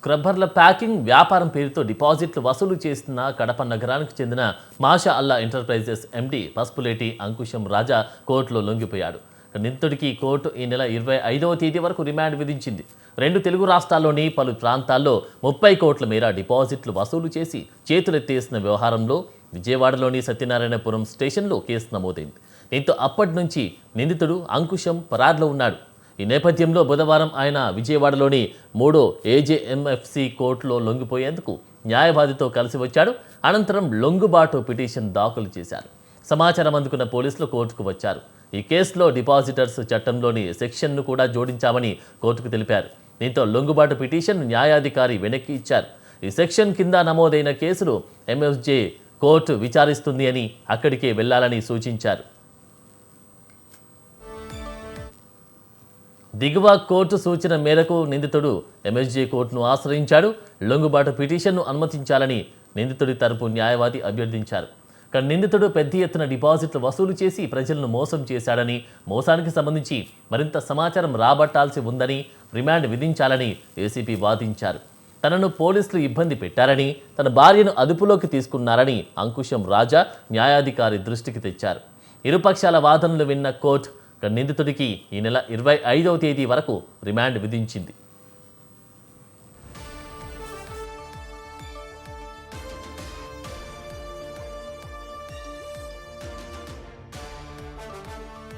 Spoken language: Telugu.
స్క్రబ్బర్ల ప్యాకింగ్ వ్యాపారం పేరుతో డిపాజిట్లు వసూలు చేస్తున్న కడప నగరానికి చెందిన మాషా అల్లా ఎంటర్ప్రైజెస్ ఎండి పసుపులేటి అంకుశం రాజా కోర్టులో లొంగిపోయాడు. నిందితుడికి కోర్టు ఈ నెల 25వ తేదీ వరకు రిమాండ్ విధించింది. 2 తెలుగు రాష్ట్రాల్లోని పలు ప్రాంతాల్లో 30 కోట్ల మేర డిపాజిట్లు వసూలు చేసి చేతులెత్తేసిన వ్యవహారంలో విజయవాడలోని సత్యనారాయణపురం స్టేషన్లో కేసు నమోదైంది. దీంతో అప్పటి నుంచి నిందితుడు అంకుశం పరార్లో ఉన్నాడు. ఈ నేపథ్యంలో బుధవారం ఆయన విజయవాడలోని 3వ ఏజేఎంఎఫ్సి కోర్టులో లొంగిపోయేందుకు న్యాయవాదితో కలిసి వచ్చాడు. అనంతరం లొంగుబాటు పిటిషన్ దాఖలు చేశారు. సమాచారం అందుకున్న పోలీసులు కోర్టుకు వచ్చారు. ఈ కేసులో డిపాజిటర్స్ చట్టంలోని సెక్షన్ను కూడా జోడించామని కోర్టుకు తెలిపారు. దీంతో లొంగుబాటు పిటిషన్ న్యాయాధికారి వెనక్కి ఇచ్చారు. ఈ సెక్షన్ కింద నమోదైన కేసులు ఎంఎఫ్జే కోర్టు విచారిస్తుంది అని అక్కడికే వెళ్లాలని సూచించారు. దిగువ కోర్టు సూచన మేరకు నిందితుడు ఎంఎస్జే కోర్టును ఆశ్రయించాడు. లొంగుబాటు పిటిషన్ను అనుమతించాలని నిందితుడి తరపు న్యాయవాది అభ్యర్థించారు. కానీ నిందితుడు పెద్ద ఎత్తున డిపాజిట్లు వసూలు చేసి ప్రజలను మోసం చేశాడని, మోసానికి సంబంధించి మరింత సమాచారం రాబట్టాల్సి ఉందని రిమాండ్ విధించాలని ఏసీపీ వాదించారు. తనను పోలీసులు ఇబ్బంది పెట్టారని, తన భార్యను అదుపులోకి తీసుకున్నారని అంకుశం రాజా న్యాయాధికారి దృష్టికి తెచ్చారు. ఇరుపక్షాల వాదనలు విన్న కోర్టు నిందితుడికి ఈ నెల 25వ తేదీ వరకు రిమాండ్ విధించింది.